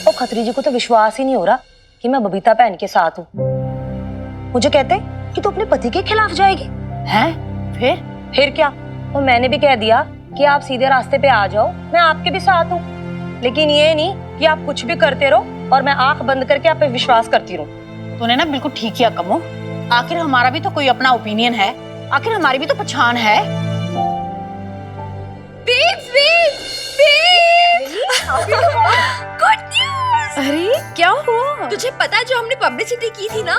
और खत्री जी को तो विश्वास ही नहीं हो रहा कि मैं बबीता बहन के साथ हूँ। मुझे कहते कि तू अपने पति के खिलाफ जाएगी। हैं? फिर क्या? और मैंने भी कह दिया कि आप सीधे रास्ते पे आ जाओ, मैं आपके भी साथ हूँ। लेकिन ये नहीं कि आप कुछ भी करते रहो और मैं आंख बंद करके आप पे विश्वास करती रहूं। तूने ना बिल्कुल ठीक किया कमो। आखिर हमारा भी तो कोई अपना ओपिनियन है, आखिर हमारी भी तो पहचान है। Good news! अरे क्या हुआ? तुझे पता है जो हमने पब्लिसिटी की थी ना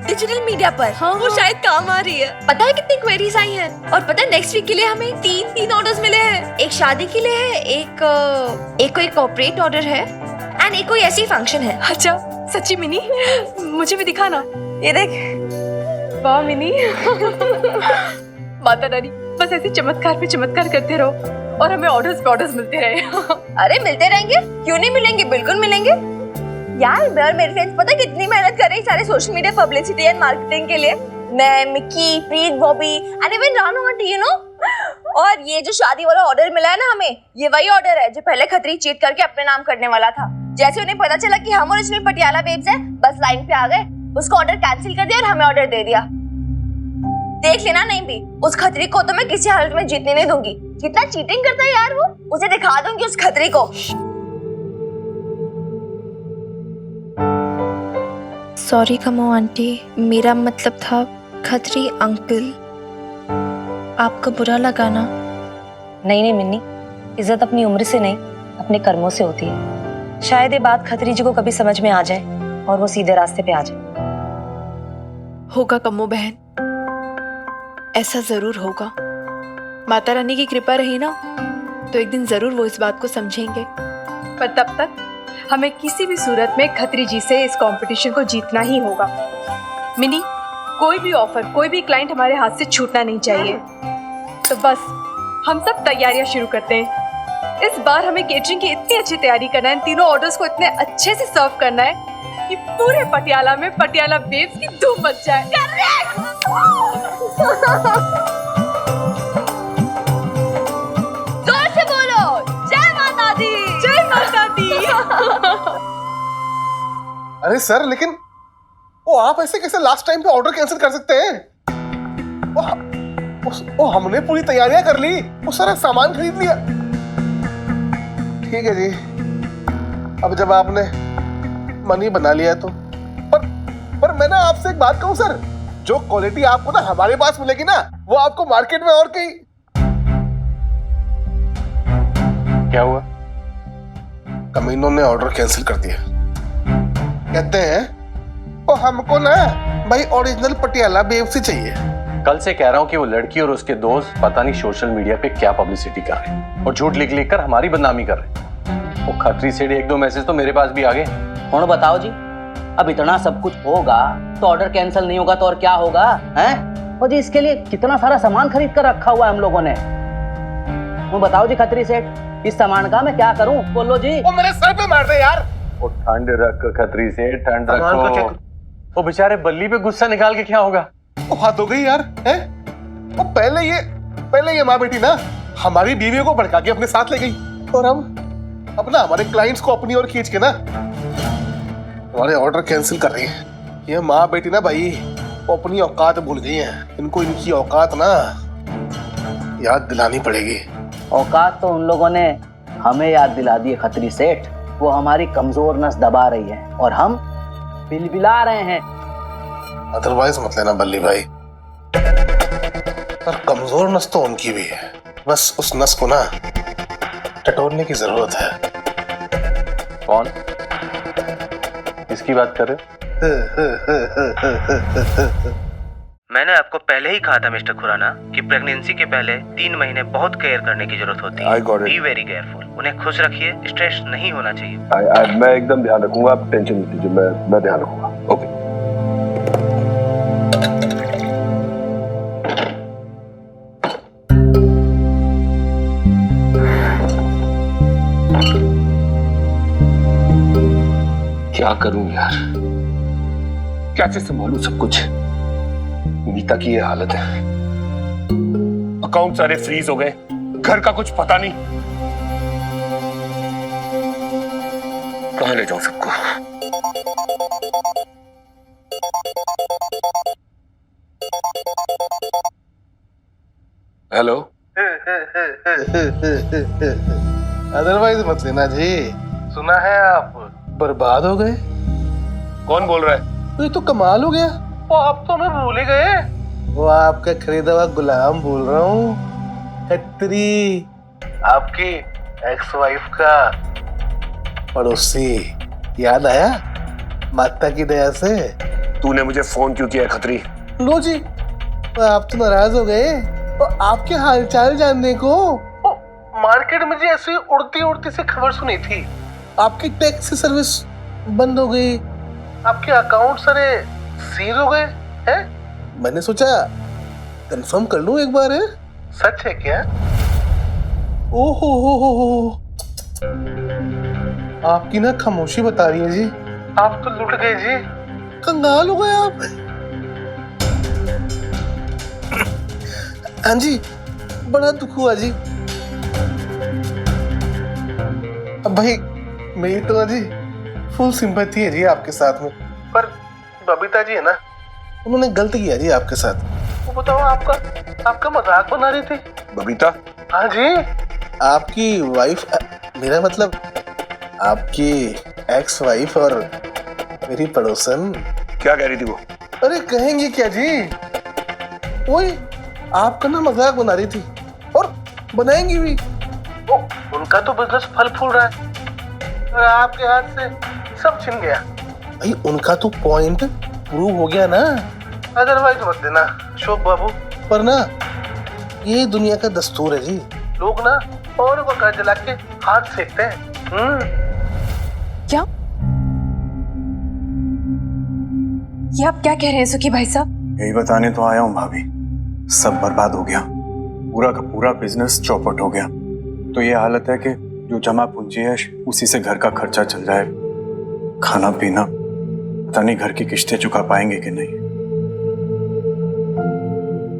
डिजिटल मीडिया पर, हाँ, वो शायद काम आ रही है। पता है कितनी क्वेरीज आई हैं? और पता है नेक्स्ट वीक के लिए हमें तीन ऑर्डर्स मिले हैं। एक शादी के लिए है, एक कोई कॉर्पोरेट ऑर्डर है एंड एक कोई ऐसी फंक्शन है। अच्छा सच्ची मिनी, मुझे भी दिखा ना। ये देख। वाह मिनी। माता रानी बस ऐसे चमत्कार पे चमत्कार करते रहो और हमें ऑर्डर्स पे ऑर्डर्स मिलते रहे। अरे मिलते रहेंगे, क्यों नहीं मिलेंगे, बिल्कुल मिलेंगे यार। मैं और मेरे फ्रेंड्स पता है कितनी मेहनत कर रही सारे social media publicity and marketing के लिए। मैं, Mickey, Preet, Bobby and even Ranu aunty, you know. और ये जो शादी वाला ऑर्डर मिला है ना हमें, ये वही ऑर्डर है जो पहले खत्री चीट करके अपने नाम करने वाला था। जैसे उन्हें पता चला कि हम ओरिजिनल पटियाला बेब्स हैं, बस लाइन पे आ गए, उसका ऑर्डर कैंसिल कर दिया और हमें ऑर्डर दे दिया। देख लेना नहीं भी, उस खत्री को तो मैं किसी हालत में जीतने नहीं दूंगी। कितना चीटिंग करता है यार वो, उसे दिखा दूंगी उस खत्री को। सॉरी कमो आंटी, मेरा मतलब था खत्री अंकल, आपको बुरा लगा ना? नहीं मिन्नी, इज्जत अपनी उम्र से नहीं अपने कर्मों से होती है। शायद ये बात खत्री जी को कभी समझ में आ जाए और वो सीधे रास्ते पे आ जाए। होगा कम्मो बहन, ऐसा जरूर होगा। माता रानी की कृपा रही ना तो एक दिन जरूर वो इस बात को समझेंगे। पर तब तक हमें किसी भी सूरत में खत्री जी से इस कंपटीशन को जीतना ही होगा। मिनी, कोई भी ऑफर, कोई भी क्लाइंट हमारे हाथ से छूटना नहीं चाहिए। तो बस हम सब तैयारियां शुरू करते हैं। इस बार हमें केटरिंग की इतनी अच्छी तैयारी करना है, तीनों ऑर्डर्स को इतने अच्छे से सर्व करना है कि पूरे पटियाला में पटियाला बेब्स की धूम मच जाए। जोर से बोलो, जय माता दी, जय माता दी। अरे सर, लेकिन वो आप ऐसे कैसे लास्ट टाइम पे ऑर्डर कैंसिल कर सकते हैं? वो हमने पूरी तैयारियां कर ली, वो सारा सामान खरीद लिया। ठीक है जी, अब जब आपने मनी बना लिया तो पर मैं ना आपसे एक बात कहूं सर, जो क्वालिटी आपको ना हमारे पास मिलेगी ना, वो आपको मार्केट में और कहीं। क्या हुआ? कमीनों ने ऑर्डर कैंसिल कर दिया। कहते हैं वो हमको ना भाई ओरिजिनल पटियाला बेब से चाहिए। कल से कह रहा हूँ कि वो लड़की और उसके दोस्त पता नहीं सोशल मीडिया पे क्या पब्लिसिटी कर रहे हैं और झूठ लिख लिख कर हमारी बदनामी कर रहे हैं। वो खत्री से एक दो मैसेज तो मेरे पास भी आ गए। और बताओ जी, अब इतना सब कुछ होगा तो ऑर्डर कैंसिल नहीं होगा तो और क्या होगा हैं? और जी इसके लिए कितना सारा सामान खरीद कर रखा हुआ है हम लोगों ने। वो बताओ जी खत्री सेठ, इस सामान का मैं क्या करूं? बोलो जी। वो मेरे सर पे मार दे यार। वो ठंड रख खत्री से, ठंड रखो। वो बेचारे बल्ली पे गुस्सा निकाल के क्या होगा? वो हाथ हो गई यार, हैं? वो पहले ये माँ बेटी ना हमारी बीवी को भड़का के अपने साथ ले गई और अब ना हमारे क्लाइंट्स को अपनी ओर खींच के ना हमारे ऑर्डर कैंसिल कर रही है। ये माँ बेटी ना भाई वो अपनी औकात भूल गई हैं। इनको इनकी औकात ना याद दिलानी पड़ेगी। औकात तो उन लोगों ने हमें याद दिला दी है खत्री सेठ। वो हमारी कमजोर नस दबा रही है और हम बिलबिला रहे हैं। अदरवाइज मत लेना बल्ली भाई, पर कमजोर नस तो उनकी भी है, बस उस नस को ना टटोलने की जरूरत है। कौन? किसकी बात कर रहे हो? मैंने आपको पहले ही कहा था मिस्टर खुराना कि प्रेगनेंसी के पहले 3 महीने बहुत केयर करने की जरूरत होती है। Be very careful. उन्हें खुश रखिए, स्ट्रेस नहीं होना चाहिए। मैं एकदम ध्यान रखूंगा, आप टेंशन मत लीजिए, मैं ध्यान रखूंगा। ओके। क्या करूं यार, कैसे संभालूं सब कुछ? नीता की ये हालत है, अकाउंट सारे फ्रीज हो गए, घर का कुछ पता नहीं। कहाँ ले जाऊं सबको? हेलो, अदरवाइज मत लेना जी। सुना है आप बर्बाद हो गए। कौन बोल रहा है? तो ये तो कमाल हो गया। वो आप तो हमें भूल ही गए। वो आपका खरीदा हुआ गुलाम बोल रहा हूँ, खत्री, आपकी एक्स वाइफ का पड़ोसी। याद आया माता की दया से? तूने मुझे फोन क्यों किया खत्री? लो जी, तो आप तो नाराज हो गए। तो आपके हालचाल जानने को मार्केट में जी ऐसी उड़ती उड़ती सी खबर सुनी थी, आपकी टैक्सी सर्विस बंद हो गई, आपके अकाउंट सारे सीज हो गए हैं। मैंने सोचा कंफर्म कर लूं एक बार। है सच है क्या? ओहो हो, आपकी ना खामोशी बता रही है जी। आप तो लुट गए जी, कंगाल हो गए आप। हाँ जी, बड़ा दुख हुआ जी। अब भाई मेरी तो ना जी फुल सिंपैथी है जी आपके साथ में, पर बबीता जी है ना, उन्होंने गलती किया जी आपके साथ। वो बताओ, आपका मजाक बना रही थी। बबीता? हाँ जी, आपकी वाइफ, मेरा मतलब आपकी एक्स वाइफ और मेरी पड़ोसन। क्या कह रही थी वो? अरे कहेंगे क्या जी, वही आपका ना मजाक बना रही थी, और बनाएंगी भी। वो उनका तो बिजनेस फल फूल रहा है और आपके हाथ से सब छिन गया। भाई उनका तो पॉइंट प्रूव हो गया ना। अदरवाइज मत देना अशोक बाबू, पर ना ये दुनिया का दस्तूर है जी। लोग ना औरों को घर जला के हाथ सेकते हैं। क्या? ये आप क्या कह रहे हैं सुखी भाई साहब? यही बताने तो आया हूँ भाभी, सब बर्बाद हो गया, पूरा का पूरा बिजनेस चौपट हो गया। तो ये हालत है कि जो जमा पूंजी है उसी से घर का खर्चा चल जाए, खाना पीना, पता नहीं घर की किश्तें चुका पाएंगे कि नहीं।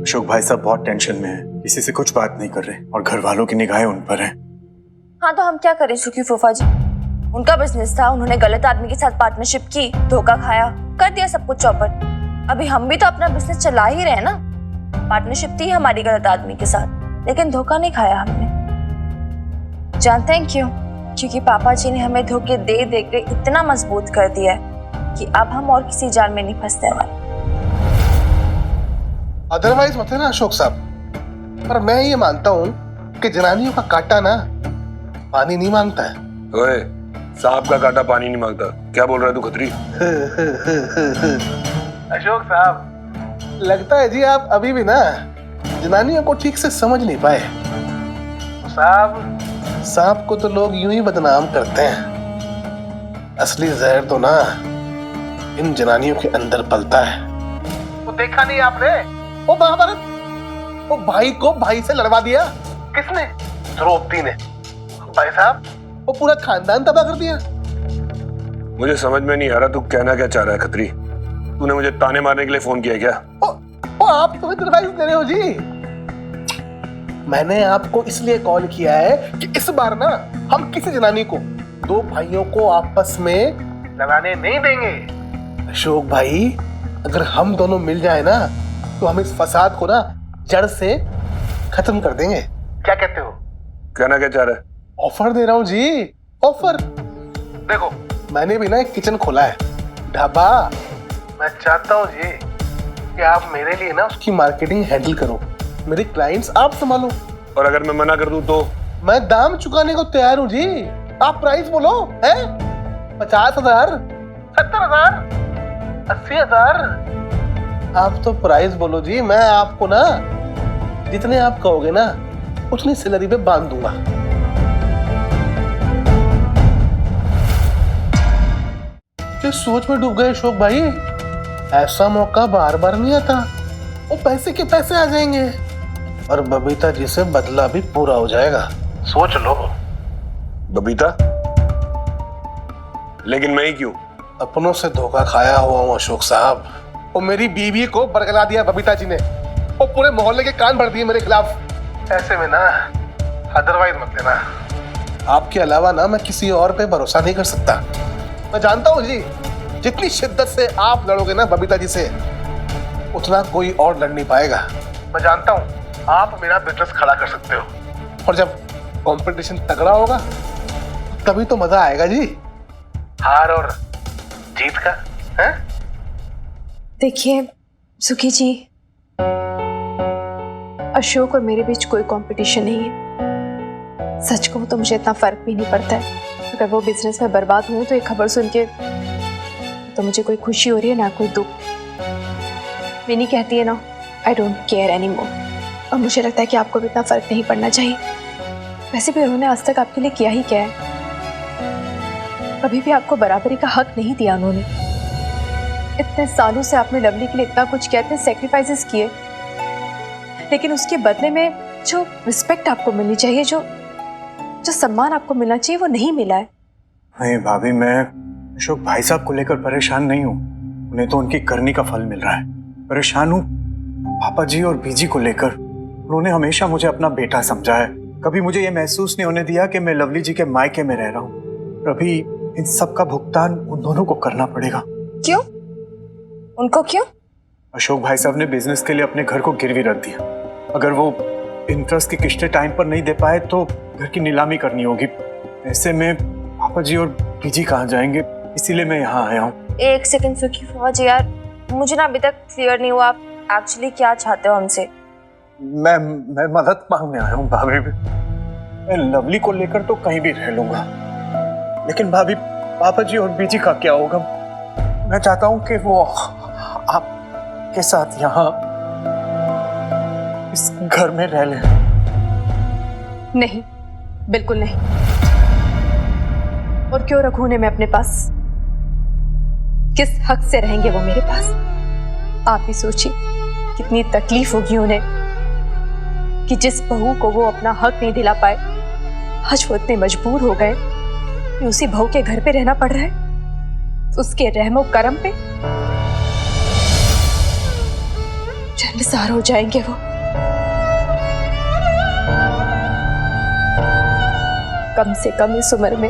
अशोक भाई साहब बहुत टेंशन में है, किसी से कुछ बात नहीं कर रहे और घर वालों की निगाहें उन पर हैं। हाँ तो हम क्या करें सुखी फूफा जी, उनका बिजनेस था, उन्होंने गलत आदमी के साथ पार्टनरशिप की, धोखा खाया, कर दिया सब कुछ चौपट। अभी हम भी तो अपना बिजनेस चला ही रहे ना। पार्टनरशिप थी हमारी गलत आदमी के साथ, लेकिन धोखा नहीं खाया हमने। जानते हैं क्यों? क्योंकि पापा जी ने हमें धोखे दे दे के इतना मजबूत कर दिया है कि अब हम और किसी जाल में नहीं फंसते हैं। अदरवाइज मत है ना अशोक साहब, पर मैं ये मानता हूँ कि जनानियों का कांटा ना पानी नहीं मांगता है। ओए, सांप का कांटा पानी नहीं मांगता, क्या बोल रहा है तू खत्री? अशोक साहब, लगता है जी आप अभी भी ना जनानियों को ठीक से समझ नहीं पाए। साहब, सांप को तो लोग यूं ही बदनाम करते हैं, असली जहर तो ना इन जनानियों के अंदर पलता है। वो देखा नहीं आपने? वो महाभारत, वो भाई को भाई से लड़वा दिया किसने? द्रौपदी ने। भाई साहब, वो पूरा खानदान तबाह कर दिया। मुझे समझ में नहीं आ रहा तू कहना क्या चाह रहा है खत्री? तूने मुझे ताने मारने के लिए फोन किया क्या? ओ आप तो एडवाइस दे रहे हो जी। मैंने आपको इसलिए कॉल किया है कि इस बार ना हम किसी जनानी को, दो भाइयों को आपस में लड़ाने नहीं देंगे। अशोक भाई, अगर हम दोनों मिल जाए ना तो हम इस फसाद को ना जड़ से खत्म कर देंगे। क्या कहते हो? कहना क्या चाह रहा है? ऑफर दे रहा हूँ जी, ऑफर। देखो, मैंने भी ना एक किचन खोला है, ढाबा। मैं चाहता हूँ जी कि आप मेरे लिए ना उसकी मार्केटिंग हैंडल करो, मेरे क्लाइंट्स आप संभालो। और अगर मैं मना कर दूं तो? मैं दाम चुकाने को तैयार हूँ जी। आप प्राइस बोलो, है 50,000, 70,000, 80,000। आप तो प्राइस बोलो जी, मैं आपको ना जितने आप कहोगे ना उतनी सैलरी पे बांध दूंगा। क्या सोच में डूब गए अशोक भाई? ऐसा मौका बार बार नहीं आता, वो पैसे के पैसे आ जाएंगे और बबीता जी से बदला भी पूरा हो जाएगा। सोच लो। बबीता? लेकिन मैं ही क्यों? अपनों से धोखा खाया हुआ हूँ अशोक साहब। वो मेरी बीवी को बरगला दिया बबीता जी ने, वो पूरे मोहल्ले के कान भर दिए मेरे खिलाफ। ऐसे में ना अदरवाइज मत लेना। आपके अलावा ना मैं किसी और पे भरोसा नहीं कर सकता। मैं जानता हूँ जी, जितनी शिद्दत से आप लड़ोगे ना बबीता जी से, उतना कोई और लड़ नहीं पाएगा। मैं जानता हूँ आप मेरा बिजनेस खड़ा कर सकते हो, और जब कंपटीशन तगड़ा होगा तभी तो मजा आएगा जी, हार और जीत का। हैं? देखिए सुखी जी, अशोक और मेरे बीच कोई कंपटीशन नहीं है। सच कहूं तो मुझे इतना फर्क भी नहीं पड़ता है। अगर वो बिजनेस में बर्बाद हुए तो ये खबर सुन के तो मुझे कोई खुशी हो रही है ना कोई दुख। मिनी कहती है ना, I don't care any more, और मुझे लगता है कि आपको भी इतना फर्क नहीं पड़ना चाहिए। वैसे भी उन्होंने आज तक आपके लिए किया ही क्या है? कभी भी आपको बराबरी का हक नहीं दिया उन्होंने। इतने सालों से आपने लवली के लिए इतना कुछ किया, इतने सेक्रीफाइसेस किए, लेकिन उसके बदले में जो रिस्पेक्ट आपको मिलनी चाहिए, जो सम्मान आपको मिलना चाहिए, वो नहीं मिला है। नहीं भाभी, मैं अशोक भाई साहब को लेकर परेशान नहीं हूँ। उन्हें तो उनकी करनी का फल मिल रहा है। परेशान हूँ पापा जी और बीजी को लेकर। उन्होंने हमेशा मुझे अपना बेटा समझा है। कभी मुझे ये महसूस नहीं होने दिया कि मैं लवली जी के मायके में रह रहा हूँ। अभी इन सब का भुगतान उन दोनों को करना पड़ेगा। क्यों? उनको क्यों? अशोक भाई साहब ने बिजनेस के लिए अपने घर को गिरवी रख दिया। अगर वो इंटरेस्ट की किस्तें टाइम पर नहीं दे पाए तो घर की नीलामी करनी होगी। ऐसे में पापा जी और बीजी कहाँ जाएंगे? इसीलिए मैं यहाँ आया हूँ। एक सेकंड सुखी फुआ जी, यार मुझे ना अभी तक क्लियर नहीं हुआ आप एक्चुअली क्या चाहते हो हमसे। मैं मदद मांगने आया हूँ भाभी। मैं लवली को लेकर तो कहीं भी रह लूंगा, लेकिन भाभी पापा जी और बीजी का क्या होगा? मैं चाहता हूँ कि वो आपके साथ यहाँ इस घर में रह ले। नहीं, बिल्कुल नहीं। और क्यों रखूं उन्हें मैं अपने पास? किस हक से रहेंगे वो मेरे पास? आप ही सोचिए कितनी तकलीफ होगी उन्हें कि जिस बहू को वो अपना हक नहीं दिला पाए, आज वो इतने मजबूर हो गए कि उसी बहू के घर पे रहना पड़ रहा है, उसके रहमो करम पे शर्मसार हो जाएंगे वो। कम से कम इस उम्र में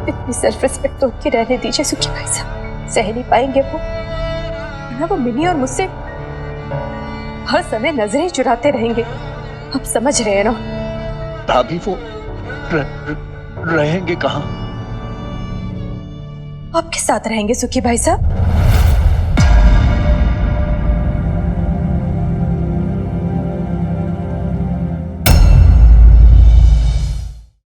इतनी सेल्फ रिस्पेक्ट तो उनकी रहने दीजिए सुखी भाई साहब। सह नहीं पाएंगे वो, वरना वो मिनी और मुझसे हर समय नजरें चुराते रहेंगे। आप समझ रहे हैं ना? भाभी वो रहेंगे कहाँ? आपके साथ रहेंगे सुखी भाई साहब।